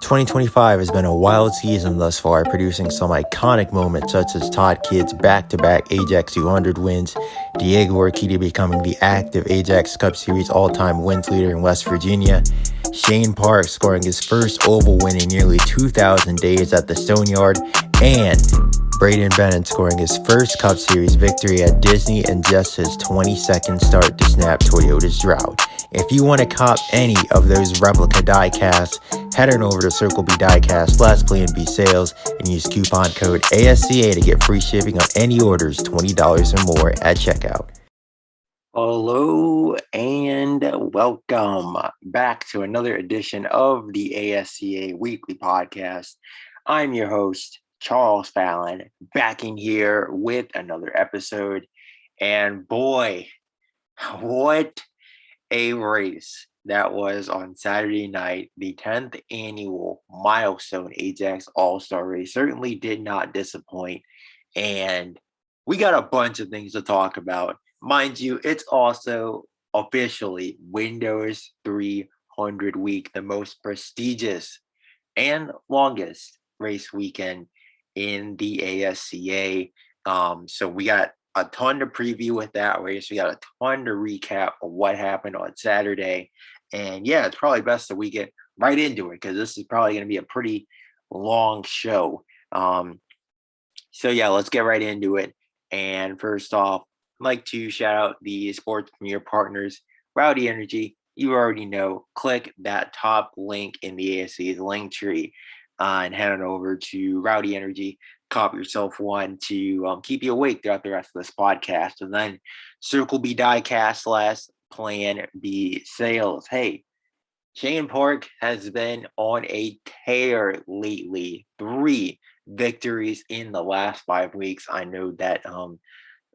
2025 has been a wild season thus far, producing some iconic moments such as Todd Kidd's back-to-back Ajax 200 wins, Diego Orkedi becoming the active Ajax Cup Series all-time wins leader in West Virginia, Shane Park scoring his first Oval win in nearly 2,000 days at the Stoneyard, and Braden Bennett scoring his first Cup Series victory at Disney in just his 22nd start to snap Toyota's drought. If you want to cop any of those replica diecasts, head on over to Circle B Diecast / Plan B Sales and use coupon code ASCA to get free shipping on any orders $20 or more at checkout. Hello and welcome back to another edition of the ASCA Weekly Podcast. I'm your host, Charles Fallon, back in here with another episode. And boy, what a race that was on Saturday night. The 10th annual milestone Ajax All-Star race certainly did not disappoint. And we got a bunch of things to talk about. Mind you, it's also officially Windows 300 week, the most prestigious and longest race weekend in the ASCA. So we got a ton to preview with that race. We got a ton to recap of what happened on Saturday. And yeah, it's probably best that we get right into it because this is probably going to be a pretty long show. So yeah, let's get right into it. And first off, I'd like to shout out the sports premier partners, Rowdy Energy. You already know, click that top link in the ASC's link tree and head on over to Rowdy Energy. Cop yourself one to keep you awake throughout the rest of this podcast. And then Circle B Diecast / Plan B Sales. Hey, Shane Park has been on a tear lately. 3 victories in the last 5 weeks. I know that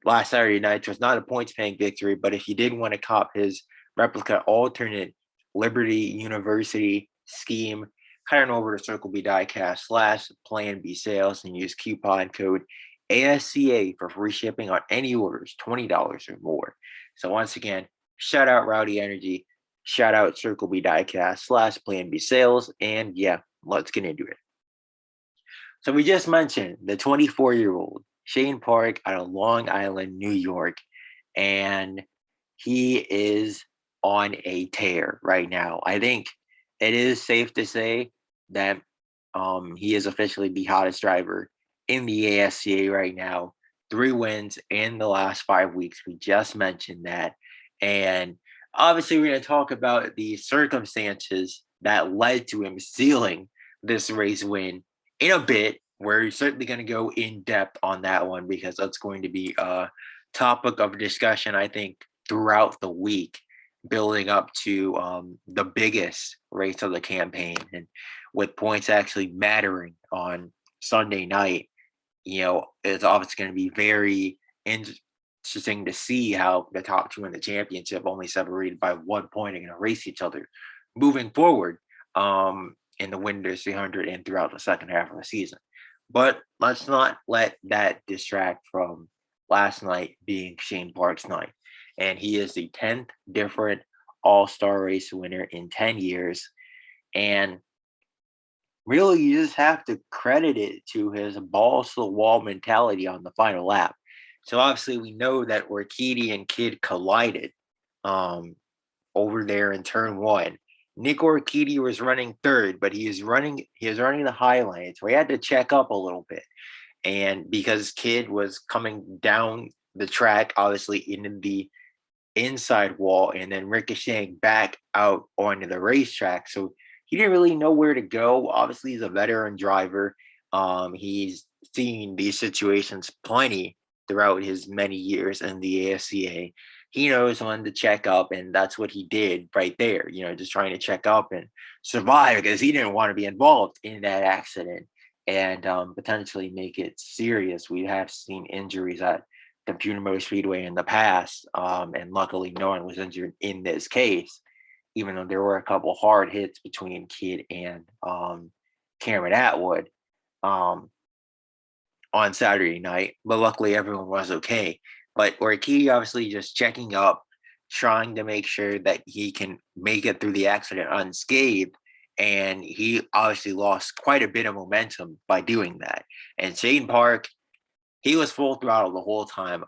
last Saturday night was not a points-paying victory, but if you did want to cop his replica alternate Liberty University scheme, head on over to Circle B Diecast / Plan B Sales and use coupon code ASCA for free shipping on any orders, $20 or more. So once again, shout out Rowdy Energy, shout out Circle B Diecast / Plan B Sales, and yeah, let's get into it. So we just mentioned the 24-year-old Shane Park out of Long Island, New York, and he is on a tear right now. I think it is safe to say that he is officially the hottest driver in the ASCA right now. 3 wins in the last 5 weeks. We just mentioned that. And obviously, we're going to talk about the circumstances that led to him sealing this race win in a bit. We're certainly going to go in depth on that one because that's going to be a topic of discussion, I think, throughout the week, building up to the biggest race of the campaign. And with points actually mattering on Sunday night, you know, it's obviously going to be very interesting to see how the top 2 in the championship, only separated by 1 point, are going to race each other moving forward in the Windows 300 and throughout the second half of the season. But let's not let that distract from last night being Shane Park's night. And he is the 10th different All-Star race winner in 10 years. And really, you just have to credit it to his balls to the wall mentality on the final lap. So obviously, we know that Orkedi and Kidd collided over there in turn 1. Nick Orkedi was running third, but he was running the highline, so he had to check up a little bit. And because Kidd was coming down the track, obviously into the inside wall and then ricocheting back out onto the racetrack, so he didn't really know where to go. Obviously, he's a veteran driver. He's seen these situations plenty throughout his many years in the ASCA. He knows when to check up, and that's what he did right there, you know, just trying to check up and survive because he didn't want to be involved in that accident and potentially make it serious. We have seen injuries at Computer Motor Speedway in the past, and luckily no one was injured in this case, even though there were a couple hard hits between Kidd and Cameron Atwood on Saturday night, but luckily everyone was okay. But Orkedi obviously just checking up, trying to make sure that he can make it through the accident unscathed, and he obviously lost quite a bit of momentum by doing that. And Shane Park, he was full throttle the whole time.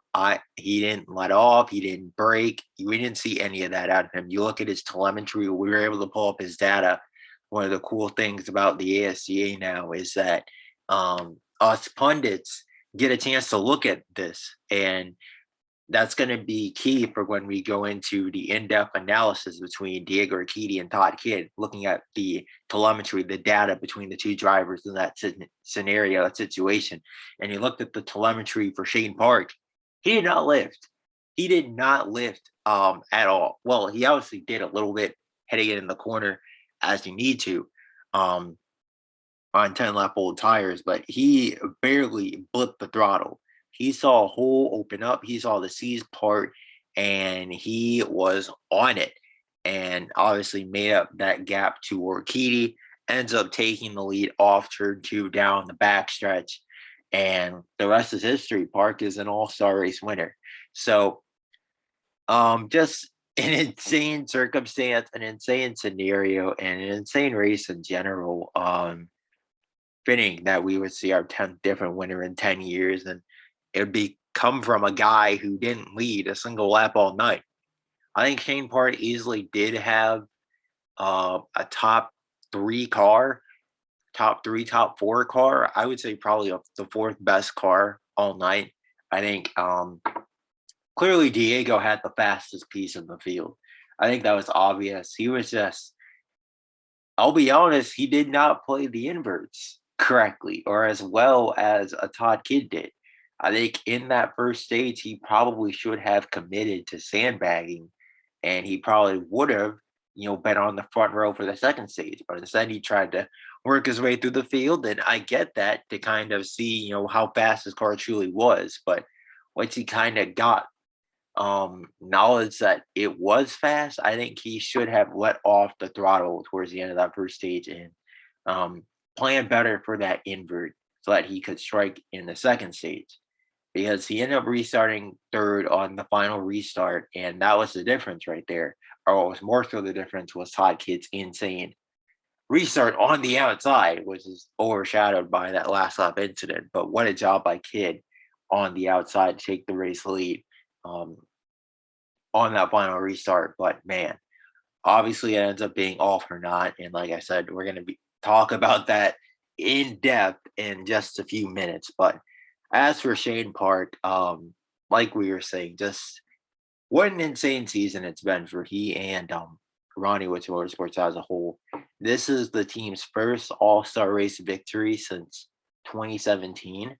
He didn't let off. He didn't break. We didn't see any of that out of him. You look at his telemetry. We were able to pull up his data. One of the cool things about the ASCA now is that us pundits get a chance to look at this, and that's going to be key for when we go into the in-depth analysis between Diego Orkedi and Todd Kidd, looking at the telemetry, the data between the two drivers in that scenario, that situation. And he looked at the telemetry for Shane Park. He did not lift. He did not lift at all. Well, he obviously did a little bit heading it in the corner as you need to on 10-lap old tires, but he barely blipped the throttle. He saw a hole open up. He saw the C's part, and he was on it. And obviously made up that gap to Orkedi. Ends up taking the lead off turn 2 down the backstretch. And the rest is history. Park is an all-star race winner. So just an insane circumstance, an insane scenario, and an insane race in general. Fitting that we would see our 10th different winner in 10 years, and it would be come from a guy who didn't lead a single lap all night. I think Shane Park easily did have a top 3 car, top 3, top 4 car. I would say probably the 4th best car all night. I think clearly Diego had the fastest piece in the field. I think that was obvious. He was just, I'll be honest, he did not play the inverts correctly or as well as a Todd Kidd did. I think in that first stage, he probably should have committed to sandbagging, and he probably would have, been on the front row for the second stage. But instead, he tried to work his way through the field, and I get that to kind of see, how fast his car truly was. But once he kind of got knowledge that it was fast, I think he should have let off the throttle towards the end of that first stage and plan better for that invert so that he could strike in the second stage. Because he ended up restarting third on the final restart, and that was the difference right there. Or what was more so the difference was Todd Kidd's insane restart on the outside, which is overshadowed by that last lap incident. But what a job by Kidd on the outside to take the race lead on that final restart. But man, obviously it ends up being all for naught. And like I said, we're going to talk about that in depth in just a few minutes. But as for Shane Park, like we were saying, just what an insane season it's been for he and Ronnie Woods Motorsports as a whole. This is the team's first All-Star race victory since 2017.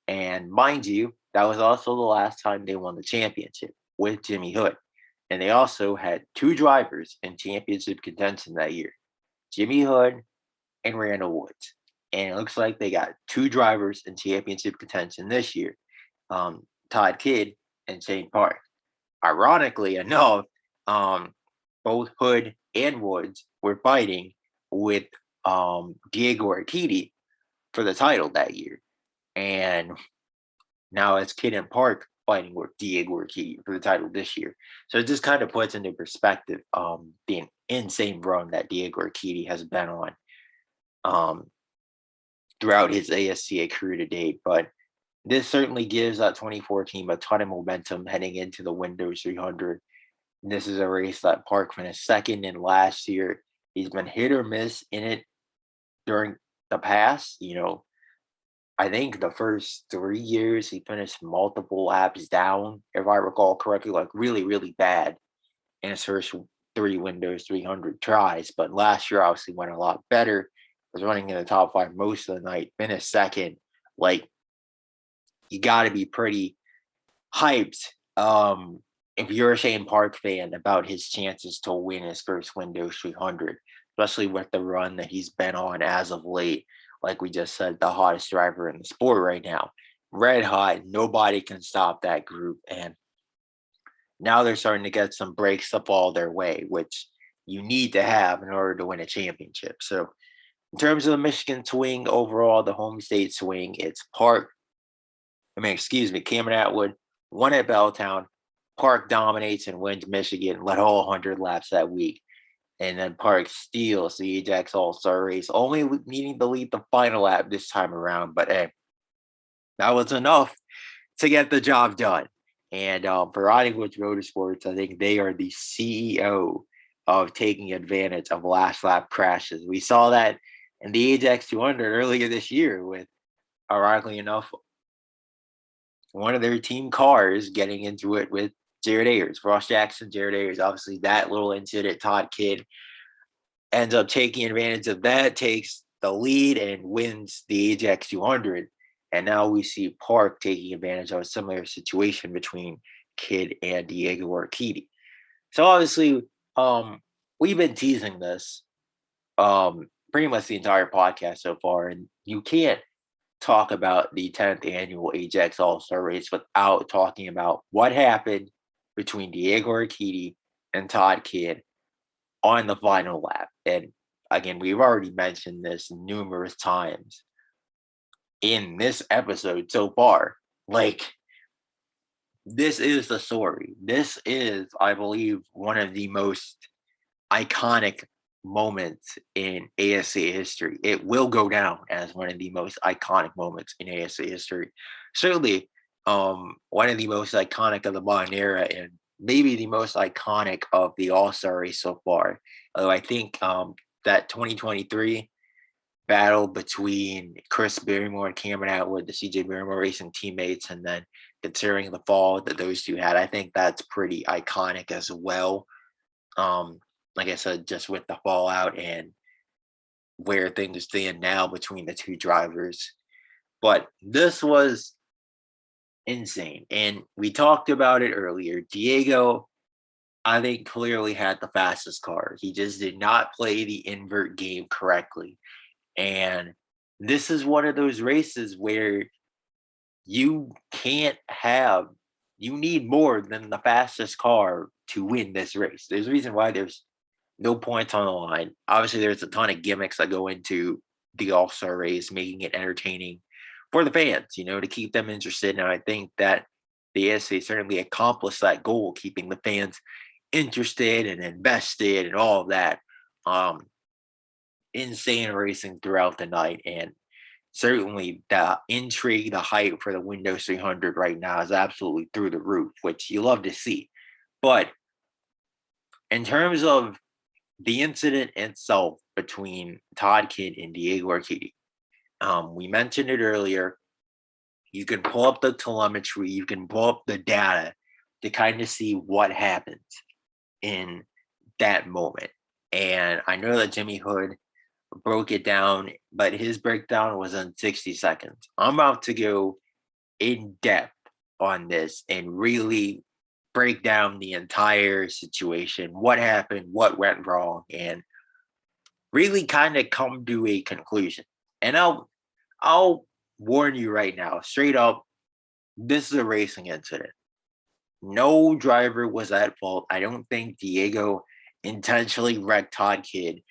And mind you, that was also the last time they won the championship with Jimmy Hood. And they also had 2 drivers in championship contention that year, Jimmy Hood and Randall Woods. And it looks like they got 2 drivers in championship contention this year, Todd Kidd and Shane Park. Ironically enough, both Hood and Woods were fighting with Diego Orkedi for the title that year. And now it's Kidd and Park fighting with Diego Orkedi for the title this year. So it just kind of puts into perspective the insane run that Diego Orkedi has been on throughout his ASCA career to date. But this certainly gives that 24 team a ton of momentum heading into the Windows 300. This is a race that Park finished second in last year. He's been hit or miss in it during the past. I think the first 3 years he finished multiple laps down, if I recall correctly, like really, really bad in his first 3 Windows 300 tries. But last year obviously went a lot better. Was running in the top 5 most of the night, finished second. Like, you got to be pretty hyped if you're a Shane Park fan about his chances to win his first Windows 300, especially with the run that he's been on as of late. Like we just said, the hottest driver in the sport right now. Red hot. Nobody can stop that group. And now they're starting to get some breaks to fall their way, which you need to have in order to win a championship. So in terms of the Michigan swing overall, the home state swing, it's Cameron Atwood won at Belltown. Park dominates and wins Michigan, led all 100 laps that week. and then Park steals the Ajax All-Star race, only needing to lead the final lap this time around. But hey, that was enough to get the job done. And for Riding with Motorsports, I think they are the CEO of taking advantage of last lap crashes. We saw that in the Ajax 200 earlier this year with, ironically enough, one of their team cars getting into it with Jared Ayers, Ross Jackson, Jared Ayers. Obviously, that little incident, Todd Kidd ends up taking advantage of that, takes the lead, and wins the Ajax 200. And now we see Park taking advantage of a similar situation between Kidd and Diego Orkedi. So obviously, we've been teasing this pretty much the entire podcast so far, and you can't talk about the 10th annual Ajax All-Star race without talking about what happened between Diego Orkedi and Todd Kidd on the final lap. And again, we've already mentioned this numerous times in this episode so far. Like, this is the story. This is, I believe, one of the most iconic moments in ASCA history. It will go down as one of the most iconic moments in ASCA history. Certainly, one of the most iconic of the modern era, and maybe the most iconic of the All-Star race so far. Although I think that 2023 battle between Chris Barrymore and Cameron Atwood, the CJ Barrymore Racing teammates, and then considering the fall that those two had, I think that's pretty iconic as well. Like I said, just with the fallout and where things stand now between the two drivers. But this was insane. And we talked about it earlier. Diego, I think, clearly had the fastest car. He just did not play the invert game correctly. And this is one of those races where you need more than the fastest car to win this race. There's a reason why there's no points on the line. Obviously, there's a ton of gimmicks that go into the All-Star race, making it entertaining for the fans, to keep them interested. And I think that the ASA certainly accomplished that goal, keeping the fans interested and invested and all of that. Insane racing throughout the night. And certainly the intrigue, the hype for the Windows 300 right now is absolutely through the roof, which you love to see. But in terms of the incident itself between Todd Kidd and Diego Orkedi, we mentioned it earlier. You can pull up the telemetry, you can pull up the data to kind of see what happens in that moment. And I know that Jimmy Hood broke it down, but his breakdown was in 60 seconds. I'm about to go in depth on this and really break down the entire situation, what happened, what went wrong, and really kind of come to a conclusion. And I'll warn you right now, straight up, this is a racing incident. No driver was at fault. I don't think Diego intentionally wrecked Todd Kidd.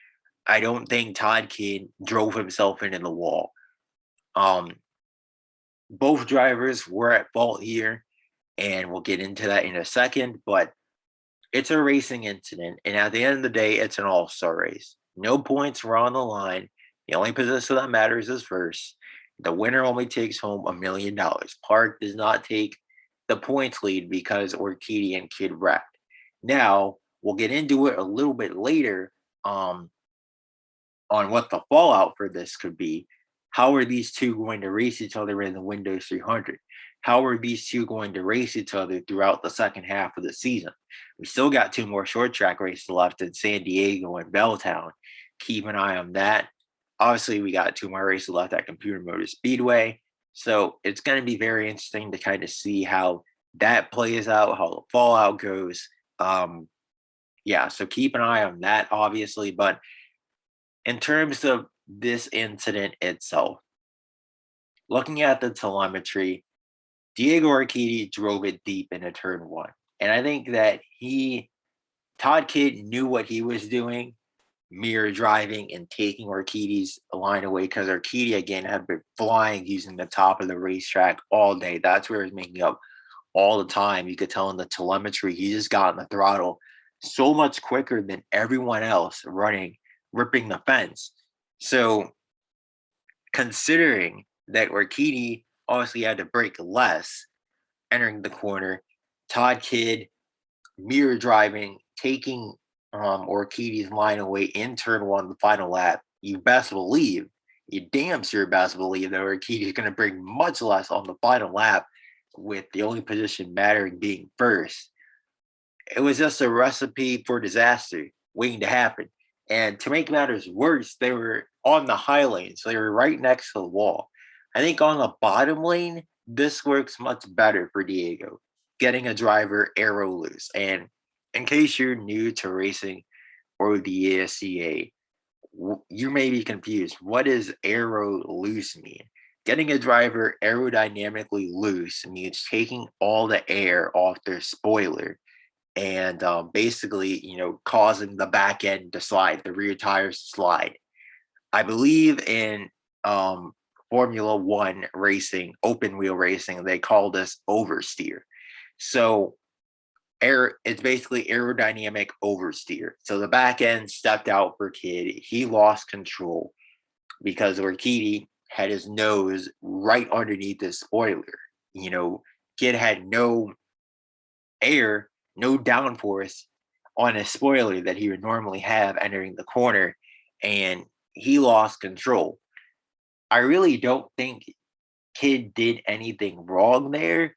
I don't think Todd Kidd drove himself into the wall. Both drivers were at fault here, and we'll get into that in a second, but it's a racing incident, and at the end of the day, it's an all-star race. No points were on the line. The only position that matters is first. The winner only takes home $1 million. Park does not take the points lead because Orkedi and Kidd wrecked. Now, we'll get into it a little bit later on what the fallout for this could be. How are these two going to race each other in the Windows 300? How are these two going to race each other throughout the second half of the season? We still got two more short track races left in San Diego and Belltown. Keep an eye on that. Obviously, we got two more races left at Computer Motor Speedway. So it's going to be very interesting to kind of see how that plays out, how the fallout goes. So keep an eye on that, obviously. But in terms of this incident itself, looking at the telemetry, Diego Orkedi drove it deep into turn one. And I think that Todd Kidd knew what he was doing, mirror driving and taking Orkedi's line away, because Orkedi, again, had been flying using the top of the racetrack all day. That's where he was making up all the time. You could tell in the telemetry, he just got in the throttle so much quicker than everyone else ripping the fence. So considering that Orkedi obviously had to brake less entering the corner, Todd Kidd mirror driving, taking Orkedi's line away in turn one, the final lap. You best believe, you damn sure best believe that Orkedi is going to bring much less on the final lap, with the only position mattering being first. It was just a recipe for disaster waiting to happen. And to make matters worse, they were on the high lane, so they were right next to the wall. I think on the bottom lane, this works much better for Diego, getting a driver arrow loose. And in case you're new to racing or the ASCA, you may be confused. What does arrow loose mean? Getting a driver aerodynamically loose means taking all the air off their spoiler and basically, causing the back end to slide, the rear tires to slide. I believe in Formula One racing, open wheel racing, they call this oversteer. So it's basically aerodynamic oversteer. So the back end stepped out for Kidd. He lost control because Orkedi had his nose right underneath the spoiler. Kidd had no air, no downforce on a spoiler that he would normally have entering the corner, and he lost control. I really don't think Kidd did anything wrong there,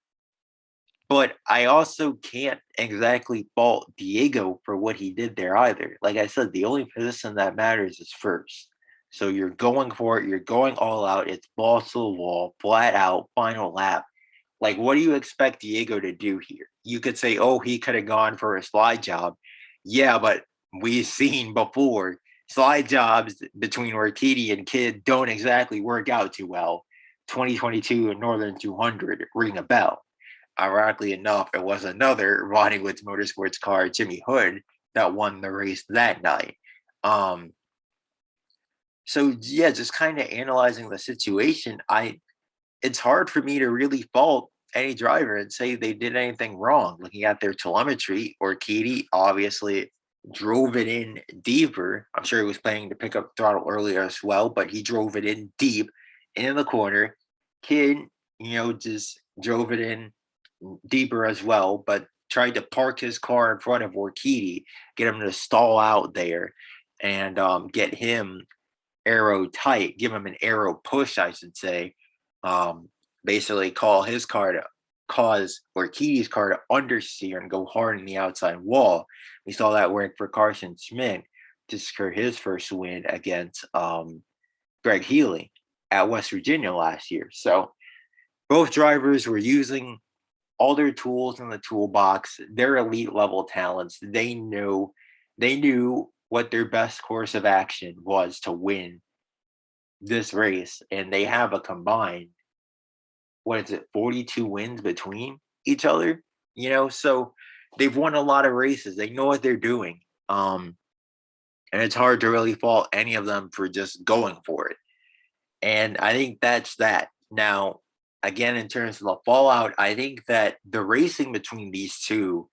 but I also can't exactly fault Diego for what he did there either. Like I said, the only position that matters is first. So you're going for it, you're going all out, it's balls to the wall, flat out, final lap. Like, what do you expect Diego to do here? You could say, oh, he could have gone for a slide job. Yeah, but we've seen before slide jobs between Orkedi and Kidd don't exactly work out too well. 2022 and Northern 200 ring a bell. Ironically enough, it was another Ronnie Woods Motorsports car, Jimmy Hood, that won the race that night. So yeah, just kind of analyzing the situation, it's hard for me to really fault any driver and say they did anything wrong. Looking at their telemetry, Orkedi obviously drove it in deeper. I'm sure he was planning to pick up throttle earlier as well, but he drove it in deep in the corner. Kidd, just drove it in deeper as well, but tried to park his car in front of Orkedi, get him to stall out there, and get him arrow tight, give him an arrow push, I should say. Basically cause Orkedi's car to understeer and go hard in the outside wall. We saw that work for Carson Schmidt to secure his first win against Greg Healy at West Virginia last year. So both drivers were using all their tools in the toolbox. They're elite level talents. They knew what their best course of action was to win this race, and they have a combined, 42 wins between each other, so they've won a lot of races. They know what they're doing. And it's hard to really fault any of them for just going for it. And I think that's that. Now, again, in terms of the fallout, I think that the racing between these two,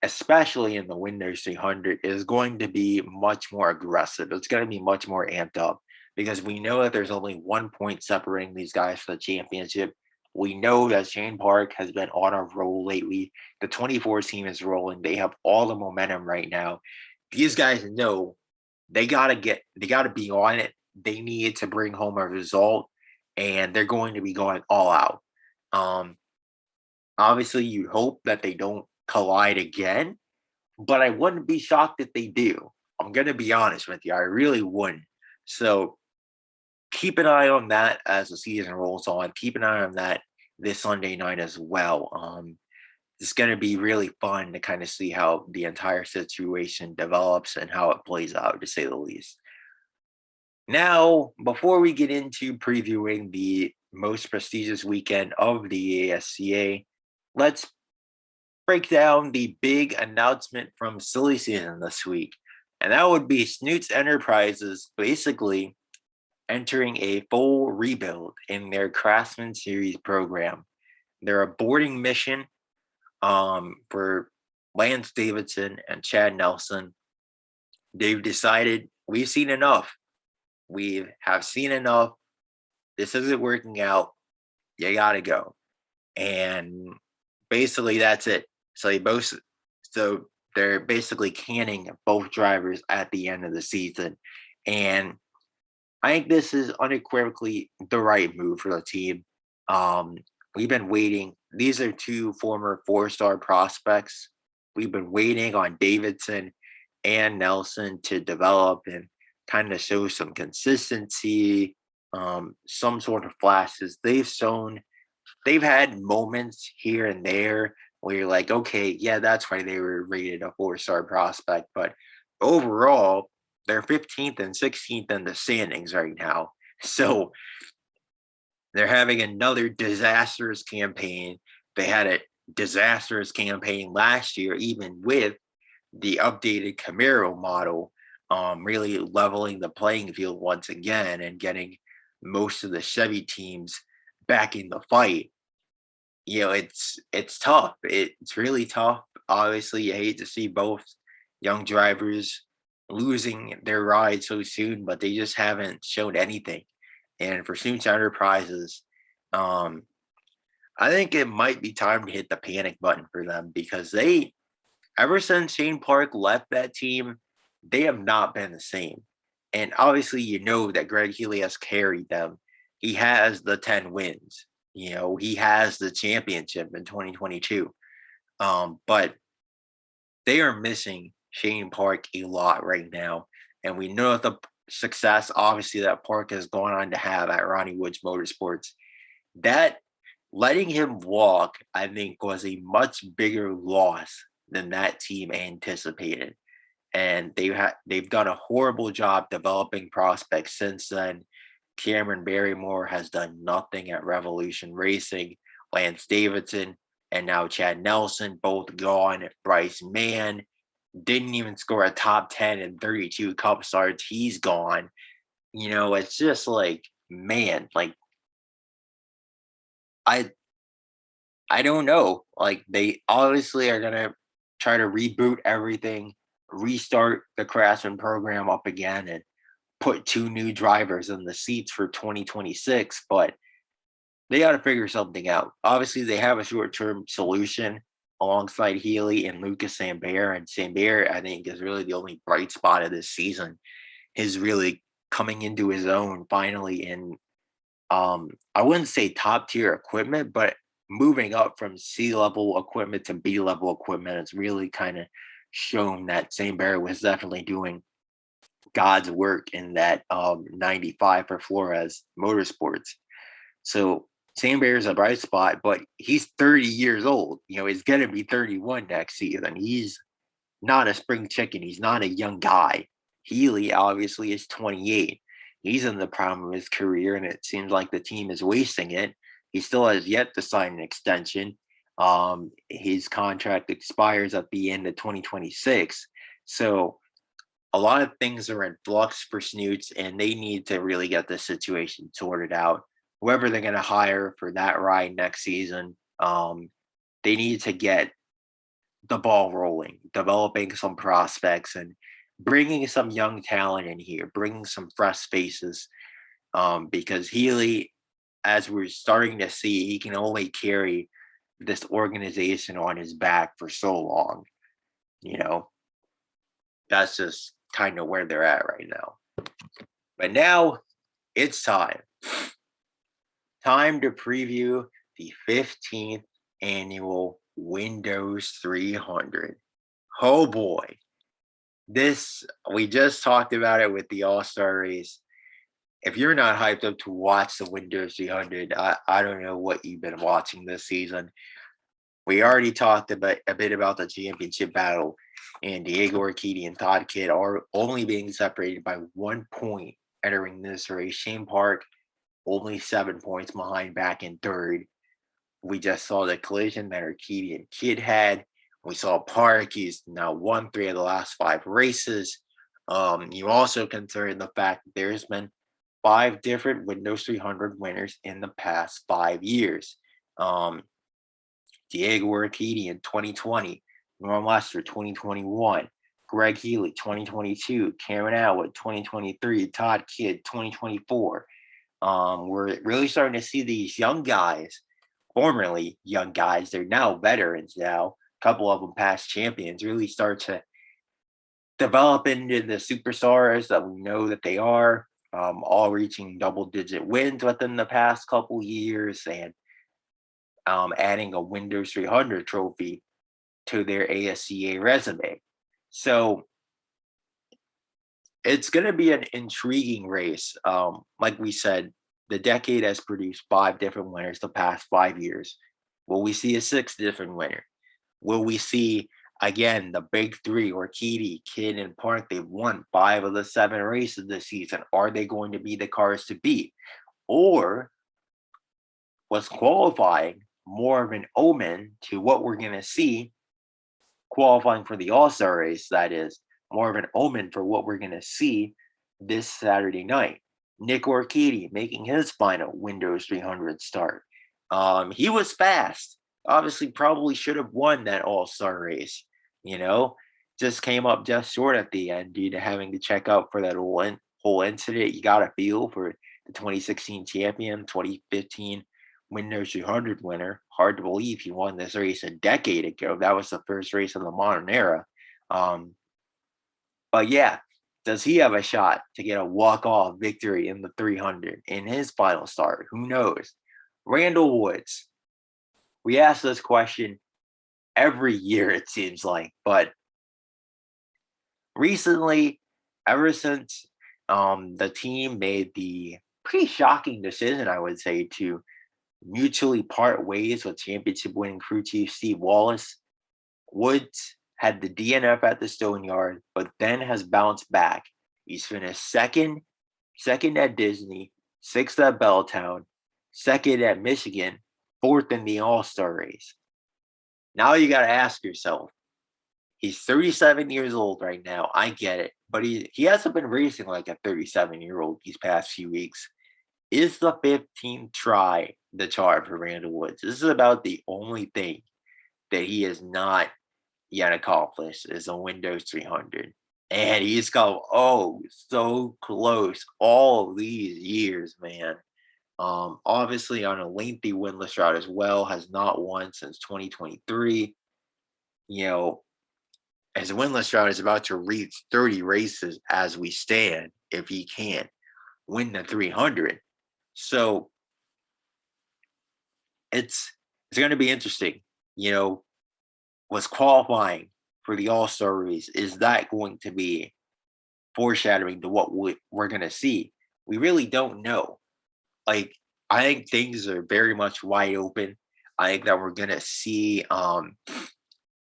especially in the Winners 300, is going to be much more aggressive. It's going to be much more amped up because we know that there's only 1 point separating these guys for the championship. We know that Shane Park has been on a roll lately. The 24 team is rolling. They have all the momentum right now. These guys know they gotta be on it. They need to bring home a result, and they're going to be going all out. Obviously, you hope that they don't collide again, but I wouldn't be shocked if they do. I'm gonna be honest with you. I really wouldn't. So keep an eye on that as the season rolls on. Keep an eye on that this Sunday night as well. It's going to be really fun to kind of see how the entire situation develops and how it plays out, to say the least. Now, before we get into previewing the most prestigious weekend of the ASCA, let's break down the big announcement from silly season this week. And that would be Snoots Enterprises basically entering a full rebuild in their Craftsman Series program. They're aborting mission for Lance Davidson and Chad Nelson, they've decided we've seen enough. We have seen enough. This isn't working out. You got to go. And basically that's it. So they're basically canning both drivers at the end of the season. And I think this is unequivocally the right move for the team. Um, we've been waiting. These are two former four-star prospects. We've been waiting on Davidson and Nelson to develop and kind of show some consistency, some sort of flashes. They've had moments here and there where you're like, okay, yeah, that's why they were rated a four-star prospect. But overall, they're 15th and 16th in the standings right now. So they're having another disastrous campaign. They had a disastrous campaign last year, even with the updated Camaro model, really leveling the playing field once again and getting most of the Chevy teams back in the fight. It's tough. It's really tough. Obviously, you hate to see both young drivers losing their ride so soon, but they just haven't shown anything. And for Suits Enterprises, um, I think it might be time to hit the panic button for them because ever since Shane Park left that team, they have not been the same. And obviously, you know that Greg Healy has carried them. He has the 10 wins. He has the championship in 2022. But they are missing Shane Park a lot right now. And we know the success, obviously, that Park has gone on to have at Ronnie Woods Motorsports. That letting him walk, I think, was a much bigger loss than that team anticipated. And they've done a horrible job developing prospects since then. Cameron Barrymore has done nothing at Revolution Racing. Lance Davidson and now Chad Nelson, both gone. Bryce Mann didn't even score a top 10 in 32 Cup starts. He's gone. It's just like, man, like I I don't know. Like they obviously are gonna try to reboot everything, restart the Craftsman program up again, and put two new drivers in the seats for 2026. But they got to figure something out. Obviously, they have a short-term solution alongside Healy and Lucas Sambert. And Sambert, I think, is really the only bright spot of this season. Is really coming into his own finally in I wouldn't say top tier equipment, but moving up from C level equipment to B level equipment has really kind of shown that Sambert was definitely doing God's work in that 95 for Flores Motorsports. So Sam Bear is a bright spot, but he's 30 years old. He's going to be 31 next season. He's not a spring chicken. He's not a young guy. Healy obviously is 28. He's in the prime of his career, and it seems like the team is wasting it. He still has yet to sign an extension. His contract expires at the end of 2026. So a lot of things are in flux for Snoots, and they need to really get this situation sorted out. Whoever they're going to hire for that ride next season, they need to get the ball rolling, developing some prospects and bringing some young talent in here, bringing some fresh faces. Because Healy, as we're starting to see, he can only carry this organization on his back for so long. That's just kind of where they're at right now. But now it's time. Time to preview the 15th annual Windows 300. Oh boy. We just talked about it with the All-Star race. If you're not hyped up to watch the Windows 300, I don't know what you've been watching this season. We already talked a bit about the championship battle, and Diego Orkedi and Todd Kidd are only being separated by 1 point entering this race. Shane Park only 7 points behind, back in third. We just saw the collision that Orkedi and Kidd had. We saw Park. He's now won 3 of the last 5 races. You also consider the fact that there's been 5 different Windows 300 winners in the past 5 years. Diego Orkedi in 2020, Ron Lester, 2021. Greg Healy, 2022. Cameron Atwood, 2023. Todd Kidd, 2024. We're really starting to see these young guys, formerly young guys, they're now veterans now, a couple of them past champions, really start to develop into the superstars that we know that they are, all reaching double-digit wins within the past couple years and adding a Windows 300 trophy to their ASCA resume. So it's going to be an intriguing race. Like we said, the decade has produced 5 different winners the past 5 years. Will we see a 6th different winner? Will we see, again, the big 3, Orkedi, Kidd, and Park? They've won 5 of the 7 races this season. Are they going to be the cars to beat? Or was qualifying more of an omen to what we're going to see qualifying for the All-Star race, that is, more of an omen for what we're going to see this Saturday night? Nick Orkedi making his final Windows 300 start. He was fast. Obviously, probably should have won that All-Star race. Just came up just short at the end due to having to check out for that whole incident. You got a feel for the 2016 champion, 2015 Windows 300 winner. Hard to believe he won this race a decade ago. That was the first race of the modern era. But yeah, does he have a shot to get a walk-off victory in the 300 in his final start? Who knows? Randall Woods. We ask this question every year, it seems like. But recently, ever since the team made the pretty shocking decision, I would say, to mutually part ways with championship-winning crew chief Steve Wallace, Woods had the DNF at the Stone Yard, but then has bounced back. He's finished second at Disney, 6th at Belltown, 2nd at Michigan, 4th in the All-Star race. Now you got to ask yourself, he's 37 years old right now. I get it, but he hasn't been racing like a 37-year-old these past few weeks. Is the 15th try the charm for Randall Woods? This is about the only thing that he has not yet accomplished is a Windows 300. And he's come so close all these years, man. Obviously on a lengthy winless route as well, has not won since 2023. His winless route is about to reach 30 races as we stand if he can't win the 300. So it's going to be interesting. Was qualifying for the All-Star race, is that going to be foreshadowing to what we're going to see? We really don't know. I think things are very much wide open. I think that we're going to see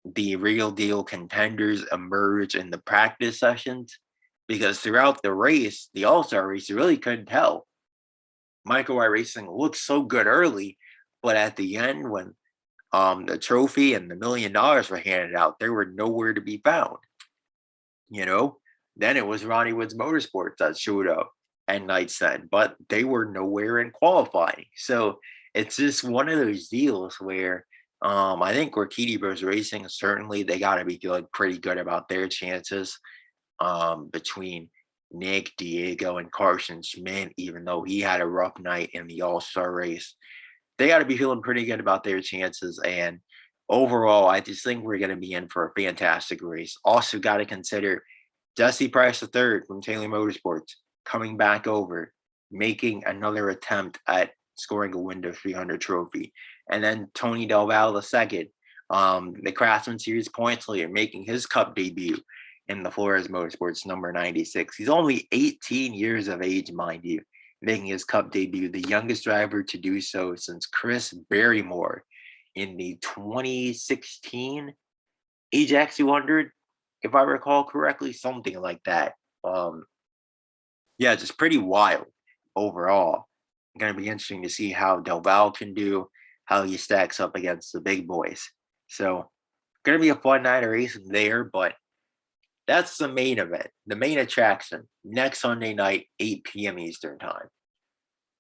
the real deal contenders emerge in the practice sessions, because throughout the race, the All-Star race, you really couldn't tell. Michael White Racing looked so good early, but at the end, when the trophy and the $1 million were handed out, they were nowhere to be found. Then it was Ronnie Woods Motorsports that showed up at Knight's End, but they were nowhere in qualifying. So it's just one of those deals where I think Orkedi Bros Racing, certainly they got to be feeling pretty good about their chances between Nick, Diego, and Carson Schmidt, even though he had a rough night in the All-Star race. They got to be feeling pretty good about their chances. And overall, I just think we're going to be in for a fantastic race. Also got to consider Jesse Price III from Taylor Motorsports coming back over, making another attempt at scoring a Windows 300 trophy. And then Tony Del Valle II, the Craftsman Series points leader, making his Cup debut in the Flores Motorsports number 96. He's only 18 years of age, mind you, making his Cup debut, the youngest driver to do so since Chris Barrymore in the 2016 Ajax 200, if I recall correctly, something like that. Just pretty wild overall. Going to be interesting to see how Del Valle can do, how he stacks up against the big boys. So, going to be a fun night of racing there, but that's the main event, the main attraction, next Sunday night, 8 p.m. Eastern Time.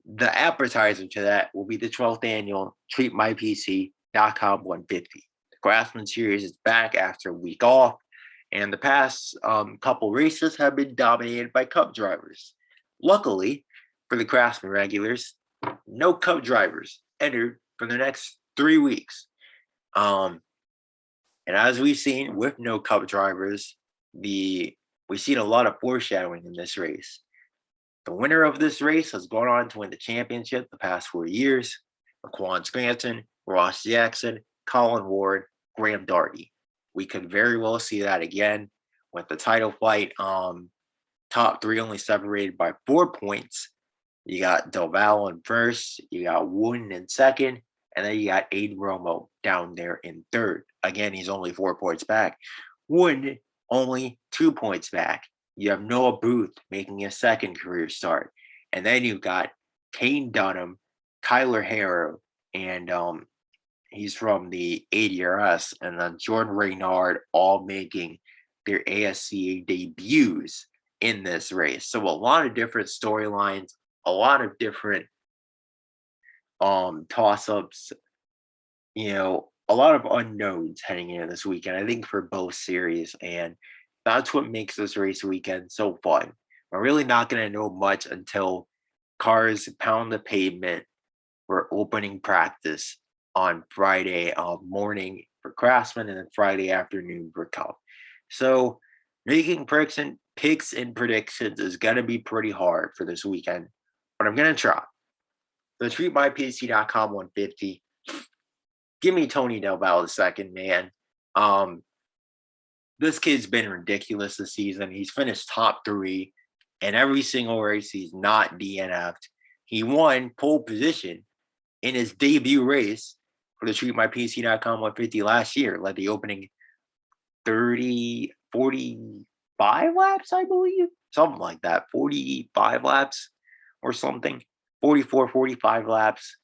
The appetizer to that will be the 12th annual TreatMyPC.com 150. The Craftsman Series is back after a week off, and the past couple races have been dominated by Cup drivers. Luckily for the Craftsman regulars, no Cup drivers entered for the next 3 weeks. And as we've seen with no Cup drivers, we've seen a lot of foreshadowing in this race. The winner of this race has gone on to win the championship the past 4 years. Laquan Scranton, Ross Jackson, Colin Ward, Graham Darty. We could very well see that again with the title fight. Top three only separated by 4 points. You got Del Valle in first, you got Wooden in second, and then you got Aiden Romo down there in third. Again, he's only 4 points back. Wooden only 2 points back. You have Noah Booth making his second career start. And then you've got Kane Dunham, Kyler Harrow, and he's from the ADRS, and then Jordan Reynard all making their ASCA debuts in this race. So a lot of different storylines, a lot of different toss-ups, a lot of unknowns heading into this weekend, I think, for both series. And that's what makes this race weekend so fun. We're really not going to know much until cars pound the pavement for opening practice on Friday morning for Craftsman and then Friday afternoon for Cup. So making picks and predictions is going to be pretty hard for this weekend, but I'm going to try. The TreatMyPC.com 150. Give me Tony Del Valle II, man. This kid's been ridiculous this season. He's finished top 3 in every single race. He's not DNF'd. He won pole position in his debut race for the TreatMyPC.com 150 last year. Led the opening 45 laps, I believe. Something like that. 45 laps or something. 44, 45 laps.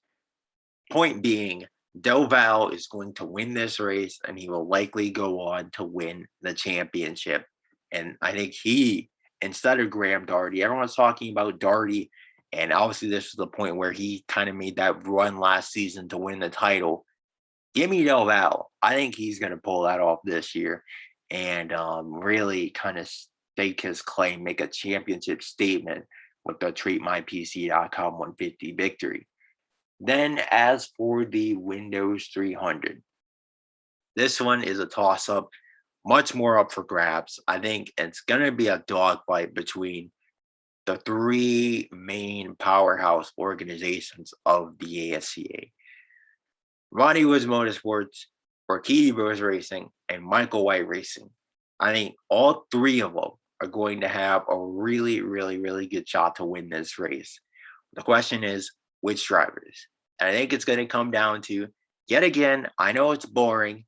Point being, Del Valle is going to win this race, and he will likely go on to win the championship. And I think he, instead of Graham Darty, everyone's talking about Darty, and obviously this is the point where he kind of made that run last season to win the title. Give me Del Valle. I think he's going to pull that off this year and really kind of stake his claim, make a championship statement with the TreatMyPC.com 150 victory. Then as for the Windows 300, this one is a toss-up, much more up for grabs. I think it's going to be a dogfight between the 3 main powerhouse organizations of the ASCA. Ronnie Woods Motorsports, Orkedi Bros Racing, and Michael White Racing. I think all 3 of them are going to have a really, really, really good shot to win this race. The question is, which drivers? And I think it's going to come down to, yet again, I know it's boring,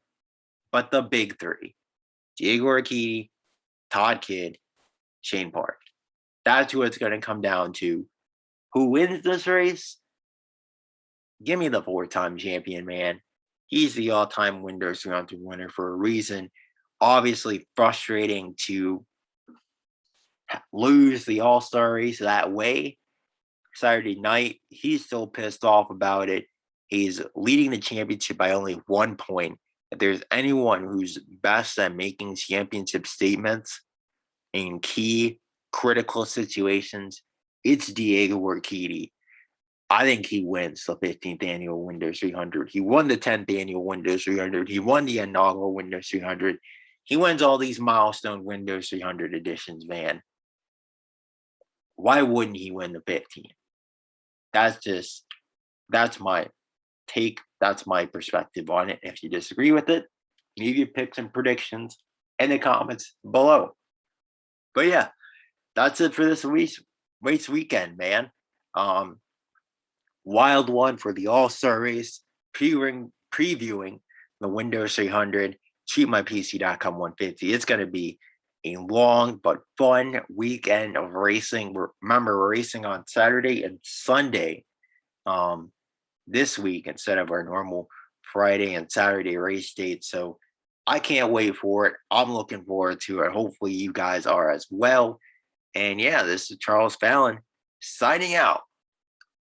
but the big 3. Diego Orkedi, Todd Kidd, Shane Park. That's who it's going to come down to. Who wins this race? Give me the 4-time champion, man. He's the all-time Windows 300 winner for a reason. Obviously frustrating to lose the All-Star race that way. Saturday night, he's still pissed off about it. He's leading the championship by only 1 point. If there's anyone who's best at making championship statements in key critical situations, it's Diego Orkedi. I think he wins the 15th annual Windows 300. He won the 10th annual Windows 300. He won the inaugural Windows 300. He wins all these milestone Windows 300 editions, man. Why wouldn't he win the 15th? That's my take. That's my perspective on it. If you disagree with it, leave your picks and predictions in the comments below. But yeah, that's it for this race weekend, man. Wild one for the All-Star race, previewing the Windows 300, TreatMyPC.com 150. It's going to be a long but fun weekend of racing. Remember, we're racing on Saturday and Sunday this week instead of our normal Friday and Saturday race dates. So I can't wait for it. I'm looking forward to it. Hopefully you guys are as well. And yeah, this is Charles Fallon signing out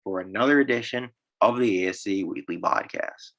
for another edition of the ASCA Weekly Podcast.